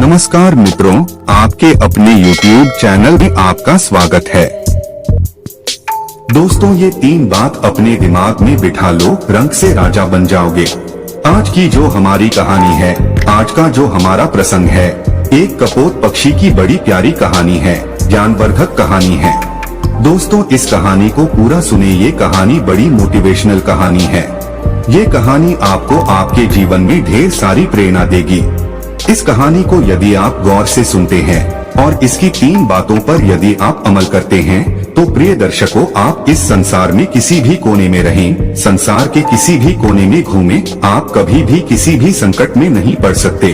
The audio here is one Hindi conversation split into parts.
नमस्कार मित्रों, आपके अपने YouTube चैनल में आपका स्वागत है। दोस्तों, ये 3 बात अपने दिमाग में बिठा लो, रंग से राजा बन जाओगे। आज की जो हमारी कहानी है, आज का जो हमारा प्रसंग है, एक कपोत पक्षी की बड़ी प्यारी कहानी है, ज्ञानवर्धक कहानी है। दोस्तों, इस कहानी को पूरा सुने, ये कहानी बड़ी मोटिवेशनल कहानी है। ये कहानी आपको आपके जीवन में ढेर सारी प्रेरणा देगी। इस कहानी को यदि आप गौर से सुनते हैं और इसकी 3 बातों पर यदि आप अमल करते हैं, तो प्रिय दर्शकों, आप इस संसार में किसी भी कोने में रहें, संसार के किसी भी कोने में घूमें, आप कभी भी किसी भी संकट में नहीं पड़ सकते।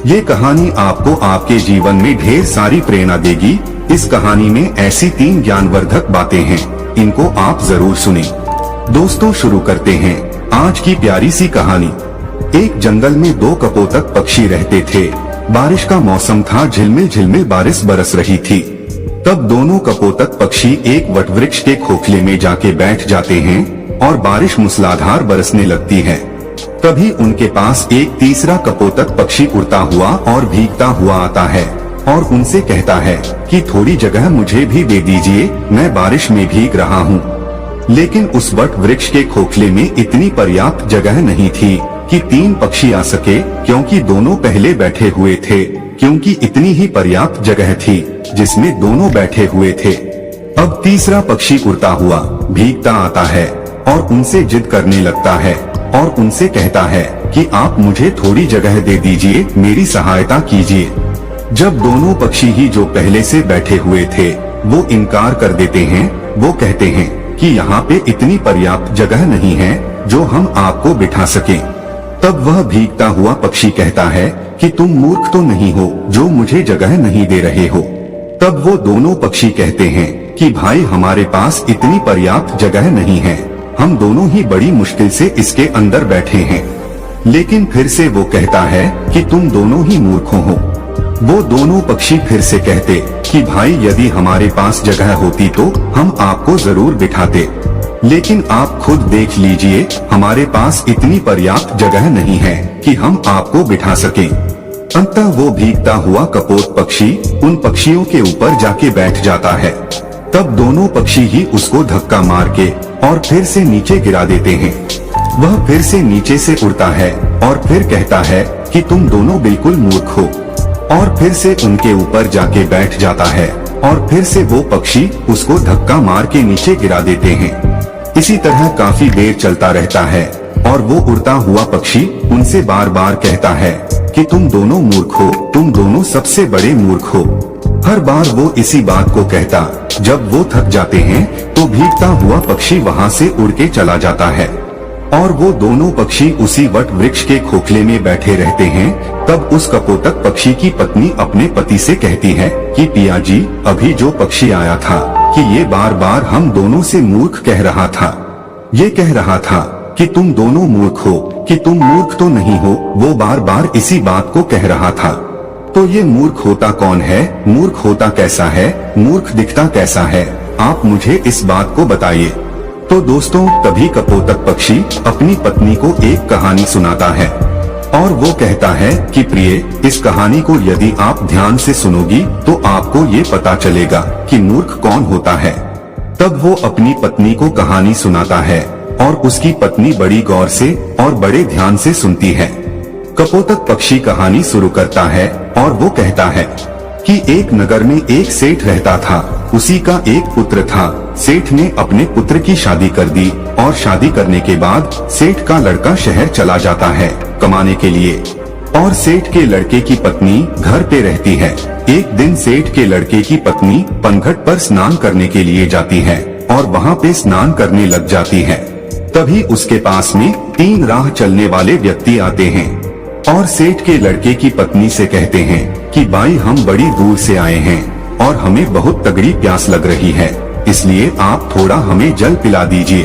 ये कहानी आपको आपके जीवन में ढेर सारी प्रेरणा देगी। इस कहानी में ऐसी 3 ज्ञानवर्धक बातें हैं, इनको आप जरूर सुनें। दोस्तों, शुरू करते हैं आज की प्यारी सी कहानी। एक जंगल में 2 कपोतक पक्षी रहते थे। बारिश का मौसम था, झिलमिल झिलमिल बारिश बरस रही थी। तब दोनों कपोतक पक्षी एक वटवृक्ष के खोखले में जाके बैठ जाते हैं और बारिश मूसलाधार बरसने लगती है। तभी उनके पास एक तीसरा कपोतक पक्षी उड़ता हुआ और भीगता हुआ आता है और उनसे कहता है कि थोड़ी जगह मुझे भी दे दीजिए, मैं बारिश में भीग रहा हूँ। लेकिन उस वट वृक्ष के खोखले में इतनी पर्याप्त जगह नहीं थी कि 3 पक्षी आ सके, क्योंकि दोनों पहले बैठे हुए थे। क्योंकि इतनी ही पर्याप्त जगह थी जिसमें दोनों बैठे हुए थे। अब तीसरा पक्षी उड़ता हुआ भीगता आता है और उनसे जिद करने लगता है और उनसे कहता है कि आप मुझे थोड़ी जगह दे दीजिए, मेरी सहायता कीजिए। जब दोनों पक्षी ही जो पहले से बैठे हुए थे वो इनकार कर देते हैं, वो कहते हैं कि यहाँ पे इतनी पर्याप्त जगह नहीं है जो हम आपको बिठा सकें। तब वह भीगता हुआ पक्षी कहता है कि तुम मूर्ख तो नहीं हो जो मुझे जगह नहीं दे रहे हो। तब वो दोनों पक्षी कहते हैं कि भाई, हमारे पास इतनी पर्याप्त जगह नहीं है, हम दोनों ही बड़ी मुश्किल से इसके अंदर बैठे हैं। लेकिन फिर से वो कहता है कि तुम दोनों ही मूर्खों हो। वो दोनों पक्षी फिर से कहते कि भाई, यदि हमारे पास जगह होती तो हम आपको जरूर बिठाते, लेकिन आप खुद देख लीजिए, हमारे पास इतनी पर्याप्त जगह नहीं है कि हम आपको बिठा सकें। अंततः वो भीगता हुआ कपोत पक्षी उन पक्षियों के ऊपर जाके बैठ जाता है। तब दोनों पक्षी ही उसको धक्का मार के और फिर से नीचे गिरा देते हैं। वह फिर से नीचे से उड़ता है और फिर कहता है कि तुम दोनों बिल्कुल मूर्ख हो, और फिर से उनके ऊपर जाके बैठ जाता है और फिर से वो पक्षी उसको धक्का मार के नीचे गिरा देते हैं। इसी तरह काफी देर चलता रहता है और वो उड़ता हुआ पक्षी उनसे बार बार कहता है कि तुम दोनों मूर्ख हो, तुम दोनों सबसे बड़े मूर्ख हो। हर बार वो इसी बात को कहता। जब वो थक जाते हैं तो भीगता हुआ पक्षी वहाँ से उड़ के चला जाता है और वो दोनों पक्षी उसी वट वृक्ष के खोखले में बैठे रहते हैं। तब उस कपोतक पक्षी की पत्नी अपने पति से कहती है कि पिया जी, अभी जो पक्षी आया था कि ये बार बार हम दोनों से मूर्ख कह रहा था। ये कह रहा था कि तुम दोनों मूर्ख हो, कि तुम मूर्ख तो नहीं हो। वो बार बार इसी बात को कह रहा था। तो ये मूर्ख होता कौन है? मूर्ख होता कैसा है? मूर्ख दिखता कैसा है? आप मुझे इस बात को बताइए। तो दोस्तों, तभी कपोतक पक्षी अपनी पत्नी को एक कहानी सुनाता है और वो कहता है कि प्रिय, इस कहानी को यदि आप ध्यान से सुनोगी तो आपको ये पता चलेगा कि मूर्ख कौन होता है। तब वो अपनी पत्नी को कहानी सुनाता है और उसकी पत्नी बड़ी गौर से और बड़े ध्यान से सुनती है। कपोतक पक्षी कहानी शुरू करता है और वो कहता है कि एक नगर में एक सेठ रहता था। उसी का एक पुत्र था। सेठ ने अपने पुत्र की शादी कर दी और शादी करने के बाद सेठ का लड़का शहर चला जाता है कमाने के लिए, और सेठ के लड़के की पत्नी घर पे रहती है। एक दिन सेठ के लड़के की पत्नी पनघट पर स्नान करने के लिए जाती है और वहाँ पे स्नान करने लग जाती है। तभी उसके पास में 3 राह चलने वाले व्यक्ति आते हैं और सेठ के लड़के की पत्नी से कहते हैं कि भाई, हम बड़ी दूर से आए हैं और हमें बहुत तगड़ी प्यास लग रही है, इसलिए आप थोड़ा हमें जल पिला दीजिए।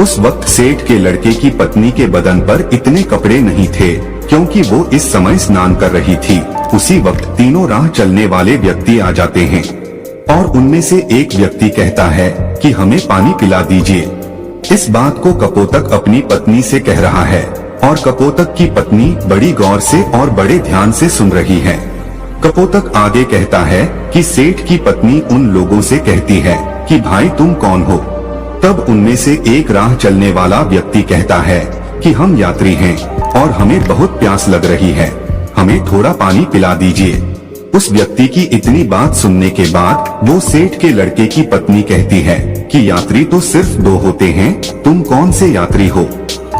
उस वक्त सेठ के लड़के की पत्नी के बदन पर इतने कपड़े नहीं थे, क्योंकि वो इस समय स्नान कर रही थी। उसी वक्त तीनों राह चलने वाले व्यक्ति आ जाते हैं और उनमें से एक व्यक्ति कहता है कि हमें पानी पिला दीजिए। इस बात को कपोतक अपनी पत्नी से कह रहा है और कपोतक की पत्नी बड़ी गौर से और बड़े ध्यान से सुन रही है। कपोतक आगे कहता है कि सेठ की पत्नी उन लोगों से कहती है कि भाई तुम कौन हो। तब उनमें से एक राह चलने वाला व्यक्ति कहता है कि हम यात्री हैं और हमें बहुत प्यास लग रही है, हमें थोड़ा पानी पिला दीजिए। उस व्यक्ति की इतनी बात सुनने के बाद वो सेठ के लड़के की पत्नी कहती है कि यात्री तो सिर्फ 2 होते हैं, तुम कौन से यात्री हो।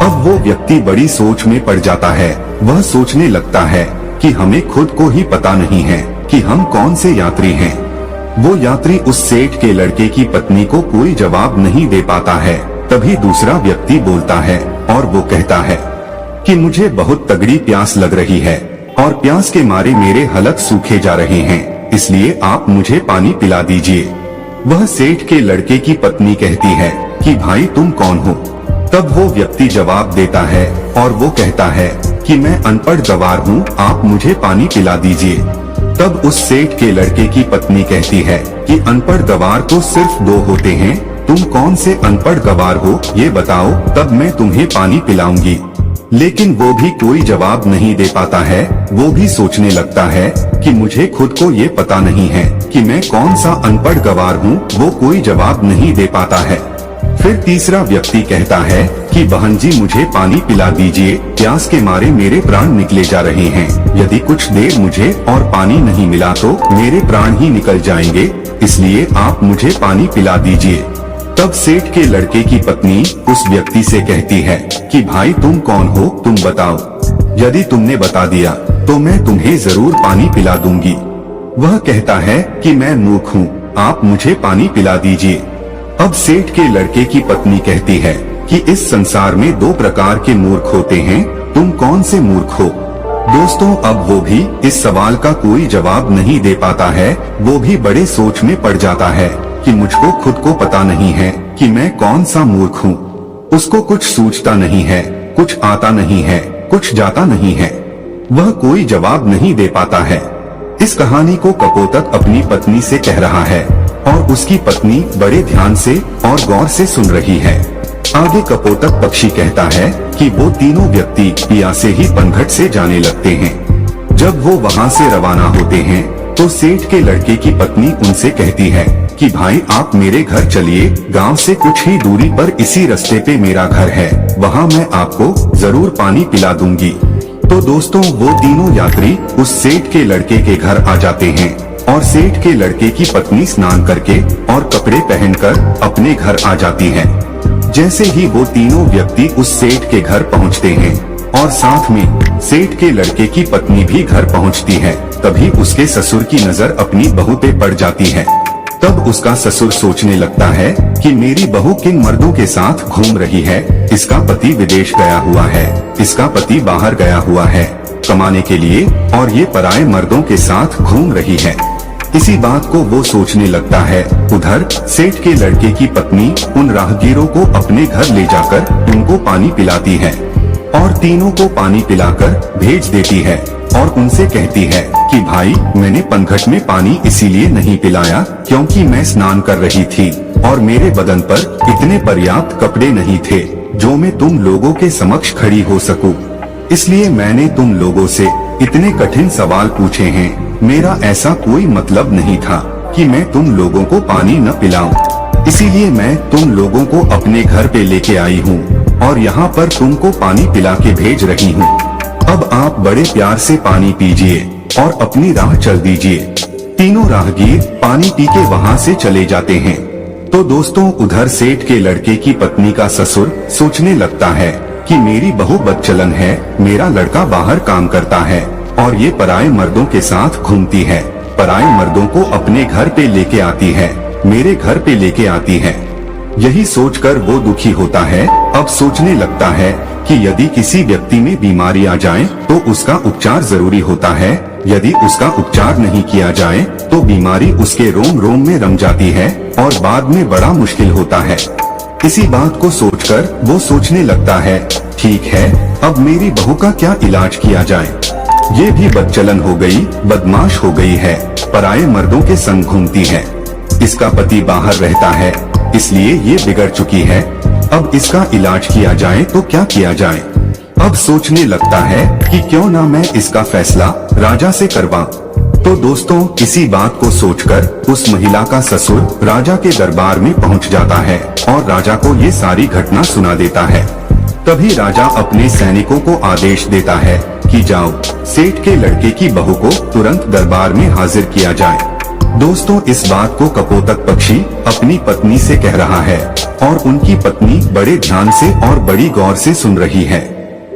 अब वो व्यक्ति बड़ी सोच में पड़ जाता है। वह सोचने लगता है कि हमें खुद को ही पता नहीं है कि हम कौन से यात्री हैं। वो यात्री उस सेठ के लड़के की पत्नी को कोई जवाब नहीं दे पाता है। तभी दूसरा व्यक्ति बोलता है और वो कहता है कि मुझे बहुत तगड़ी प्यास लग रही है और प्यास के मारे मेरे हलक सूखे जा रहे हैं, इसलिए आप मुझे पानी पिला दीजिए। वह सेठ के लड़के की पत्नी कहती है कि भाई तुम कौन हो। तब वो व्यक्ति जवाब देता है और वो कहता है कि मैं अनपढ़ गवार हूँ, आप मुझे पानी पिला दीजिए। तब उस सेठ के लड़के की पत्नी कहती है कि अनपढ़ गवार तो सिर्फ 2 होते हैं, तुम कौन से अनपढ़ गवार हो ये बताओ, तब मैं तुम्हें पानी पिलाऊंगी। लेकिन वो भी कोई जवाब नहीं दे पाता है। वो भी सोचने लगता है कि मुझे खुद को ये पता नहीं है कि मैं कौन सा अनपढ़ गवार हूँ। वो कोई जवाब नहीं दे पाता है। फिर तीसरा व्यक्ति कहता है कि बहन जी मुझे पानी पिला दीजिए, प्यास के मारे मेरे प्राण निकले जा रहे हैं, यदि कुछ देर मुझे और पानी नहीं मिला तो मेरे प्राण ही निकल जाएंगे, इसलिए आप मुझे पानी पिला दीजिए। तब सेठ के लड़के की पत्नी उस व्यक्ति से कहती है कि भाई तुम कौन हो, तुम बताओ, यदि तुमने बता दिया तो मैं तुम्हें जरूर पानी पिला दूंगी। वह कहता है कि मैं मूर्ख हूँ, आप मुझे पानी पिला दीजिए। अब सेठ के लड़के की पत्नी कहती है कि इस संसार में 2 प्रकार के मूर्ख होते हैं, तुम कौन से मूर्ख हो। दोस्तों अब वो भी इस सवाल का कोई जवाब नहीं दे पाता है। वो भी बड़े सोच में पड़ जाता है कि मुझको खुद को पता नहीं है कि मैं कौन सा मूर्ख हूँ। उसको कुछ सूझता नहीं है, कुछ आता नहीं है, कुछ जाता नहीं है। वह कोई जवाब नहीं दे पाता है। इस कहानी को कपोतक अपनी पत्नी से कह रहा है और उसकी पत्नी बड़े ध्यान से और गौर से सुन रही है। आगे कपोतक पक्षी कहता है कि वो तीनों व्यक्ति पियासे ही पनघट से जाने लगते हैं। जब वो वहाँ से रवाना होते हैं तो सेठ के लड़के की पत्नी उनसे कहती है कि भाई आप मेरे घर चलिए, गांव से कुछ ही दूरी पर इसी रास्ते पे मेरा घर है, वहाँ मैं आपको जरूर पानी पिला दूंगी। तो दोस्तों वो तीनों यात्री उस सेठ के लड़के के घर आ जाते हैं और सेठ के लड़के की पत्नी स्नान करके और कपड़े पहनकर अपने घर आ जाती है। जैसे ही वो तीनों व्यक्ति उस सेठ के घर पहुंचते हैं और साथ में सेठ के लड़के की पत्नी भी घर पहुंचती है, तभी उसके ससुर की नजर अपनी बहू पे पड़ जाती है। तब उसका ससुर सोचने लगता है कि मेरी बहू किन मर्दों के साथ घूम रही है। इसका पति विदेश गया हुआ है, इसका पति बाहर गया हुआ है कमाने के लिए और ये पराये मर्दों के साथ घूम रही है। इसी बात को वो सोचने लगता है। उधर सेठ के लड़के की पत्नी उन राहगीरों को अपने घर ले जाकर उनको पानी पिलाती है और तीनों को पानी पिलाकर भेज देती है और उनसे कहती है कि भाई मैंने पनघट में पानी इसीलिए नहीं पिलाया क्योंकि मैं स्नान कर रही थी और मेरे बदन पर इतने पर्याप्त कपड़े नहीं थे जो मैं तुम लोगों के समक्ष खड़ी हो सकूं। इसलिए मैंने तुम लोगों से इतने कठिन सवाल पूछे हैं। मेरा ऐसा कोई मतलब नहीं था कि मैं तुम लोगों को पानी न पिलाऊं। इसीलिए मैं तुम लोगों को अपने घर पे लेके आई हूँ और यहाँ पर तुमको पानी पिला के भेज रही हूँ। अब आप बड़े प्यार से पानी पीजिए और अपनी राह चल दीजिए। तीनों राहगीर पानी पी के वहाँ से चले जाते हैं। तो दोस्तों उधर सेठ के लड़के की पत्नी का ससुर सोचने लगता है कि मेरी बहू बदचलन है, मेरा लड़का बाहर काम करता है और ये पराये मर्दों के साथ घूमती है, पराये मर्दों को अपने घर पे लेके आती है, मेरे घर पे लेके आती है। यही सोचकर वो दुखी होता है। अब सोचने लगता है कि यदि किसी व्यक्ति में बीमारी आ जाए तो उसका उपचार जरूरी होता है। यदि उसका उपचार नहीं किया जाए तो बीमारी उसके रोम रोम में रम जाती है और बाद में बड़ा मुश्किल होता है। इसी बात को सोचकर वो सोचने लगता है, ठीक है अब मेरी बहू का क्या इलाज किया जाए। ये भी बदचलन हो गई, बदमाश हो गई है, पराये मर्दों के संग घूमती है। इसका पति बाहर रहता है इसलिए ये बिगड़ चुकी है। अब इसका इलाज किया जाए तो क्या किया जाए। अब सोचने लगता है कि क्यों ना मैं इसका फैसला राजा से करवाऊं। तो दोस्तों इसी बात को सोचकर उस महिला का ससुर राजा के दरबार में पहुंच जाता है और राजा को ये सारी घटना सुना देता है। तभी राजा अपने सैनिकों को आदेश देता है कि जाओ, सेठ के लड़के की बहू को तुरंत दरबार में हाजिर किया जाए। दोस्तों इस बात को कपोतक पक्षी अपनी पत्नी से कह रहा है और उनकी पत्नी बड़े ध्यान से और बड़ी गौर से सुन रही है।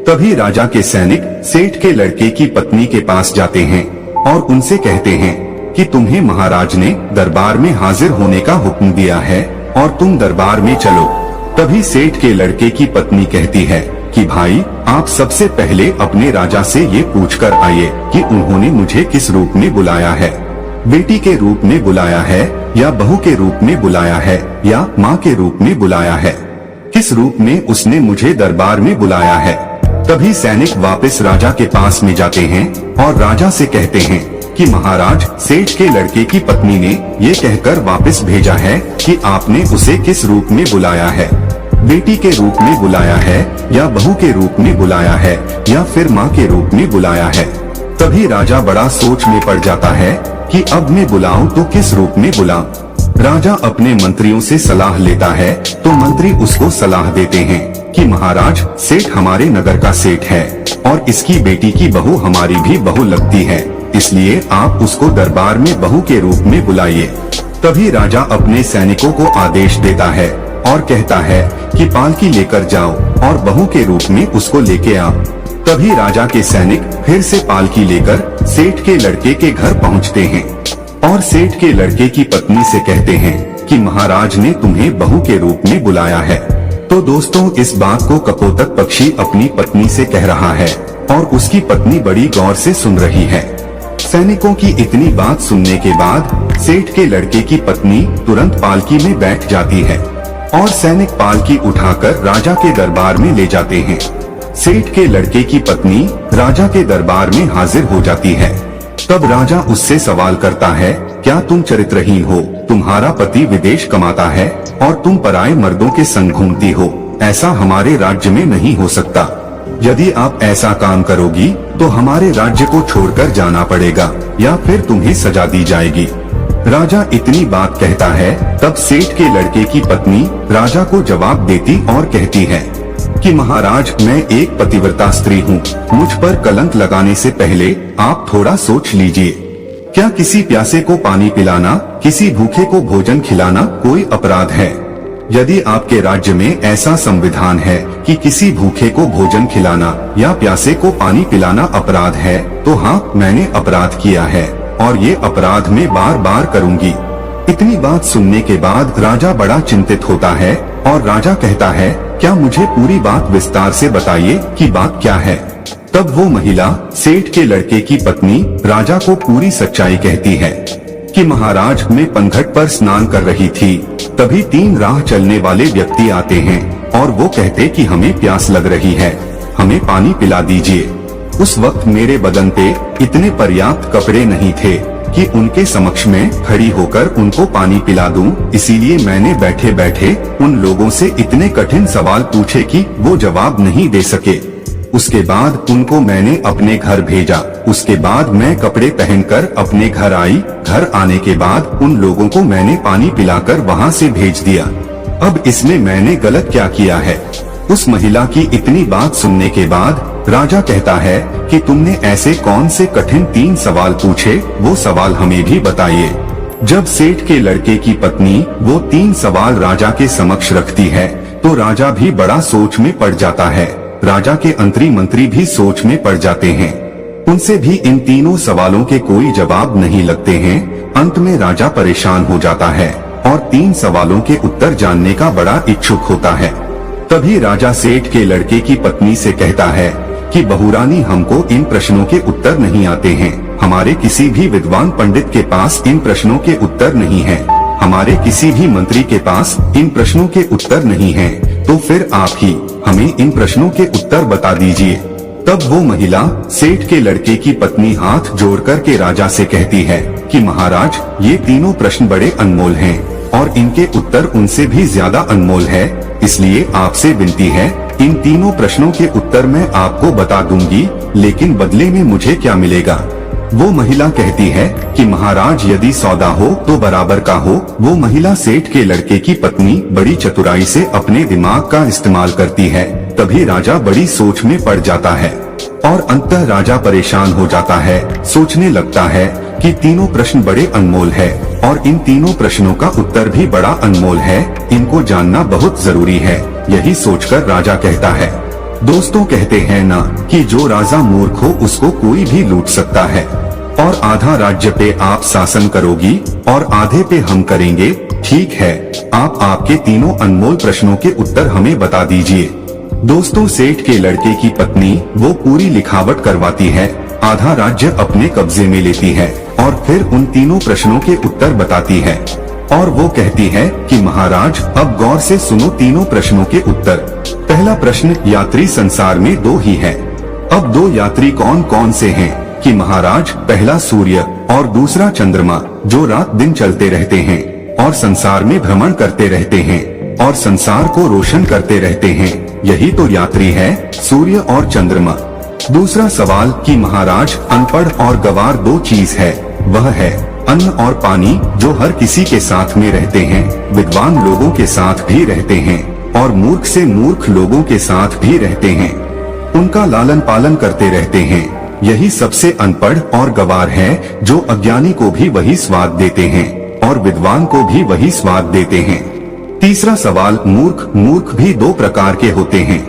तभी राजा के सैनिक सेठ के लड़के की पत्नी के पास जाते हैं और उनसे कहते हैं कि तुम्हें महाराज ने दरबार में हाजिर होने का हुक्म दिया है और तुम दरबार में चलो। तभी सेठ के लड़के की पत्नी कहती है कि भाई, आप सबसे पहले अपने राजा से ये पूछकर आइए कि उन्होंने मुझे किस रूप में बुलाया है, बेटी के रूप में बुलाया है या बहू के रूप में बुलाया है या माँ के रूप में बुलाया है, किस रूप में उसने मुझे दरबार में बुलाया है। तभी सैनिक वापस राजा के पास में जाते हैं और राजा से कहते हैं कि महाराज, सेठ के लड़के की पत्नी ने ये कहकर वापस भेजा है कि आपने उसे किस रूप में बुलाया है, बेटी के रूप में बुलाया है या बहू के रूप में बुलाया है या फिर माँ के रूप में बुलाया है। तभी राजा बड़ा सोच में पड़ जाता है कि अब मैं बुलाऊं तो किस रूप में बुलाऊं। राजा अपने मंत्रियों से सलाह लेता है तो मंत्री उसको सलाह देते हैं कि महाराज, सेठ हमारे नगर का सेठ है और इसकी बेटी की बहू हमारी भी बहू लगती है, इसलिए आप उसको दरबार में बहू के रूप में बुलाइए। तभी राजा अपने सैनिकों को आदेश देता है और कहता है कि पालकी लेकर जाओ और बहू के रूप में उसको लेके आओ। तभी राजा के सैनिक फिर से पालकी लेकर सेठ के लड़के के घर पहुंचते हैं और सेठ के लड़के की पत्नी से कहते हैं कि महाराज ने तुम्हें बहू के रूप में बुलाया है। तो दोस्तों इस बात को कपोतक पक्षी अपनी पत्नी से कह रहा है और उसकी पत्नी बड़ी गौर से सुन रही है। सैनिकों की इतनी बात सुनने के बाद सेठ के लड़के की पत्नी तुरंत पालकी में बैठ जाती है और सैनिक पालकी उठाकर राजा के दरबार में ले जाते हैं। सेठ के लड़के की पत्नी राजा के दरबार में हाजिर हो जाती है। तब राजा उससे सवाल करता है, क्या तुम चरित्रहीन हो? तुम्हारा पति विदेश कमाता है और तुम पराये मर्दों के संग घूमती हो, ऐसा हमारे राज्य में नहीं हो सकता। यदि आप ऐसा काम करोगी तो हमारे राज्य को छोड़कर जाना पड़ेगा या फिर तुम्हें सजा दी जाएगी। राजा इतनी बात कहता है तब सेठ के लड़के की पत्नी राजा को जवाब देती और कहती है कि महाराज, मैं एक पतिव्रता स्त्री हूँ, मुझ पर कलंक लगाने से पहले आप थोड़ा सोच लीजिए। क्या किसी प्यासे को पानी पिलाना, किसी भूखे को भोजन खिलाना कोई अपराध है? यदि आपके राज्य में ऐसा संविधान है कि किसी भूखे को भोजन खिलाना या प्यासे को पानी पिलाना अपराध है, तो हाँ, मैंने अपराध किया है और ये अपराध मैं बार बार करूंगी। इतनी बात सुनने के बाद राजा बड़ा चिंतित होता है और राजा कहता है, क्या मुझे पूरी बात विस्तार से बताइए कि बात क्या है। तब वो महिला सेठ के लड़के की पत्नी राजा को पूरी सच्चाई कहती है कि महाराज, मैं पनघट पर स्नान कर रही थी, तभी 3 राह चलने वाले व्यक्ति आते हैं और वो कहते कि हमें प्यास लग रही है, हमें पानी पिला दीजिए। उस वक्त मेरे बदन पे इतने पर्याप्त कपड़े नहीं थे कि उनके समक्ष में खड़ी होकर उनको पानी पिला दूं, इसीलिए मैंने बैठे बैठे उन लोगों से इतने कठिन सवाल पूछे कि वो जवाब नहीं दे सके। उसके बाद उनको मैंने अपने घर भेजा। उसके बाद मैं कपड़े पहनकर अपने घर आई। घर आने के बाद उन लोगों को मैंने पानी पिलाकर वहाँ से भेज दिया। अब इसमें मैंने गलत क्या किया है? उस महिला की इतनी बात सुनने के बाद राजा कहता है कि तुमने ऐसे कौन से कठिन 3 सवाल पूछे, वो सवाल हमें भी बताइए। जब सेठ के लड़के की पत्नी वो 3 सवाल राजा के समक्ष रखती है तो राजा भी बड़ा सोच में पड़ जाता है। राजा के अंतरी मंत्री भी सोच में पड़ जाते हैं। उनसे भी इन तीनों सवालों के कोई जवाब नहीं लगते हैं। अंत में राजा परेशान हो जाता है और 3 सवालों के उत्तर जानने का बड़ा इच्छुक होता है। तभी राजा सेठ के लड़के की पत्नी से कहता है कि बहुरानी, हमको इन प्रश्नों के उत्तर नहीं आते हैं। हमारे किसी भी विद्वान पंडित के पास इन प्रश्नों के उत्तर नहीं है। हमारे किसी भी मंत्री के पास इन प्रश्नों के उत्तर नहीं है। तो फिर आप ही हमें इन प्रश्नों के उत्तर बता दीजिए। तब वो महिला सेठ के लड़के की पत्नी हाथ जोड़ कर के राजा से कहती है कि महाराज, ये तीनों प्रश्न बड़े अनमोल हैं और इनके उत्तर उनसे भी ज्यादा अनमोल है, इसलिए आपसे विनती है, इन तीनों प्रश्नों के उत्तर मैं आपको बता दूंगी, लेकिन बदले में मुझे क्या मिलेगा? वो महिला कहती है कि महाराज यदि सौदा हो तो बराबर का हो। वो महिला सेठ के लड़के की पत्नी बड़ी चतुराई से अपने दिमाग का इस्तेमाल करती है। तभी राजा बड़ी सोच में पड़ जाता है और अंततः राजा परेशान हो जाता है। सोचने लगता है कि तीनों प्रश्न बड़े अनमोल है और इन तीनों प्रश्नों का उत्तर भी बड़ा अनमोल है। इनको जानना बहुत जरूरी है। यही सोचकर राजा कहता है, दोस्तों कहते हैं ना कि जो राजा मूर्ख हो उसको कोई भी लूट सकता है। और आधा राज्य पे आप शासन करोगी और आधे पे हम करेंगे। ठीक है, आप आपके तीनों अनमोल प्रश्नों के उत्तर हमें बता दीजिए। दोस्तों सेठ के लड़के की पत्नी वो पूरी लिखावट करवाती है, आधा राज्य अपने कब्जे में लेती है और फिर उन तीनों प्रश्नों के उत्तर बताती है। और वो कहती है कि महाराज अब गौर से सुनो तीनों प्रश्नों के उत्तर। पहला प्रश्न, यात्री संसार में दो ही हैं। अब दो यात्री कौन कौन से हैं? कि महाराज पहला सूर्य और दूसरा चंद्रमा जो रात दिन चलते रहते हैं और संसार में भ्रमण करते रहते हैं और संसार को रोशन करते रहते हैं। यही तो यात्री है, सूर्य और चंद्रमा। दूसरा सवाल कि महाराज अनपढ़ और गवार दो चीज है, वह है अन्न और पानी जो हर किसी के साथ में रहते हैं, विद्वान लोगों के साथ भी रहते हैं और मूर्ख से मूर्ख लोगों के साथ भी रहते हैं। उनका लालन पालन करते रहते हैं। यही सबसे अनपढ़ और गवार है जो अज्ञानी को भी वही स्वाद देते हैं और विद्वान को भी वही स्वाद देते हैं। तीसरा सवाल, मूर्ख भी दो प्रकार के होते हैं।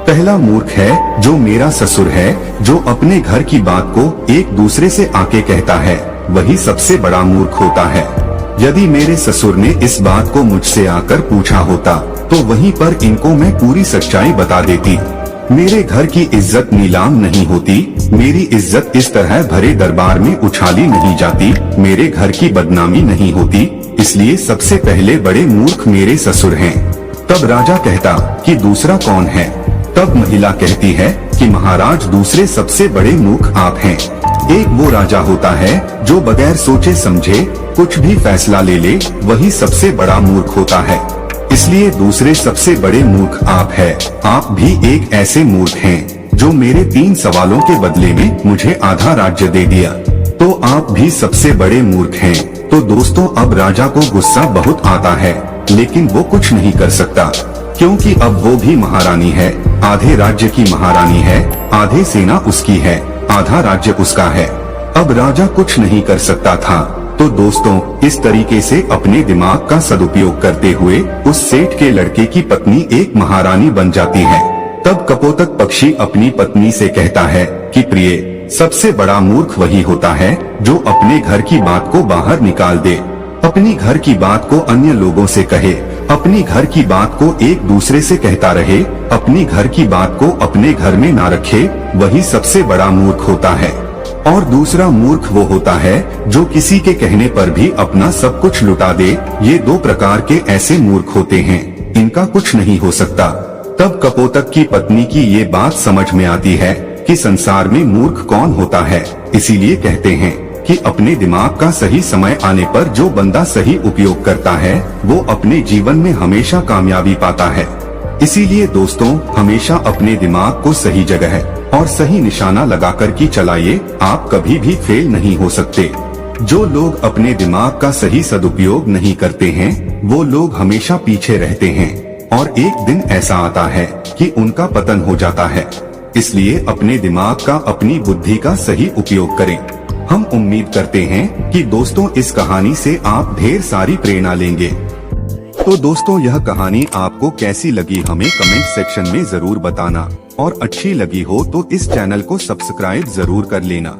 पहला मूर्ख है जो मेरा ससुर है, जो अपने घर की बात को एक दूसरे से आके कहता है, वही सबसे बड़ा मूर्ख होता है। यदि मेरे ससुर ने इस बात को मुझसे आकर पूछा होता तो वहीं पर इनको मैं पूरी सच्चाई बता देती। मेरे घर की इज्जत नीलाम नहीं होती, मेरी इज्जत इस तरह भरे दरबार में उछाली नहीं जाती, मेरे घर की बदनामी नहीं होती, इसलिए सबसे पहले बड़े मूर्ख मेरे ससुर हैं। तब राजा कहता कि दूसरा कौन है? तब महिला कहती है कि महाराज दूसरे सबसे बड़े मूर्ख आप हैं। एक वो राजा होता है जो बगैर सोचे समझे कुछ भी फैसला ले ले, वही सबसे बड़ा मूर्ख होता है। इसलिए दूसरे सबसे बड़े मूर्ख आप हैं। आप भी एक ऐसे मूर्ख हैं जो मेरे 3 सवालों के बदले में मुझे आधा राज्य दे दिया, तो आप भी सबसे बड़े मूर्ख हैं। तो दोस्तों अब राजा को गुस्सा बहुत आता है, लेकिन वो कुछ नहीं कर सकता क्योंकि अब वो भी महारानी है, आधे राज्य की महारानी है, आधे सेना उसकी है, आधा राज्य उसका है। अब राजा कुछ नहीं कर सकता था। तो दोस्तों इस तरीके से अपने दिमाग का सदुपयोग करते हुए उस सेठ के लड़के की पत्नी एक महारानी बन जाती है। तब कपोतक पक्षी अपनी पत्नी से कहता है कि प्रिय, सबसे बड़ा मूर्ख वही होता है जो अपने घर की बात को बाहर निकाल दे, अपनी घर की बात को अन्य लोगों से कहे, अपनी घर की बात को एक दूसरे से कहता रहे, अपनी घर की बात को अपने घर में ना रखे, वही सबसे बड़ा मूर्ख होता है। और दूसरा मूर्ख वो होता है जो किसी के कहने पर भी अपना सब कुछ लुटा दे। ये 2 प्रकार के ऐसे मूर्ख होते हैं, इनका कुछ नहीं हो सकता। तब कपोतक की पत्नी की ये बात समझ में आती है कि संसार में मूर्ख कौन होता है। इसीलिए कहते हैं कि अपने दिमाग का सही समय आने पर जो बंदा सही उपयोग करता है वो अपने जीवन में हमेशा कामयाबी पाता है। इसीलिए दोस्तों हमेशा अपने दिमाग को सही जगह और सही निशाना लगाकर के चलाइए, आप कभी भी फेल नहीं हो सकते। जो लोग अपने दिमाग का सही सदुपयोग नहीं करते हैं वो लोग हमेशा पीछे रहते हैं और एक दिन ऐसा आता है कि उनका पतन हो जाता है। इसलिए अपने दिमाग का, अपनी बुद्धि का सही उपयोग करें। हम उम्मीद करते हैं कि दोस्तों इस कहानी से आप ढेर सारी प्रेरणा लेंगे। तो दोस्तों यह कहानी आपको कैसी लगी हमें कमेंट सेक्शन में जरूर बताना और अच्छी लगी हो तो इस चैनल को सब्सक्राइब जरूर कर लेना।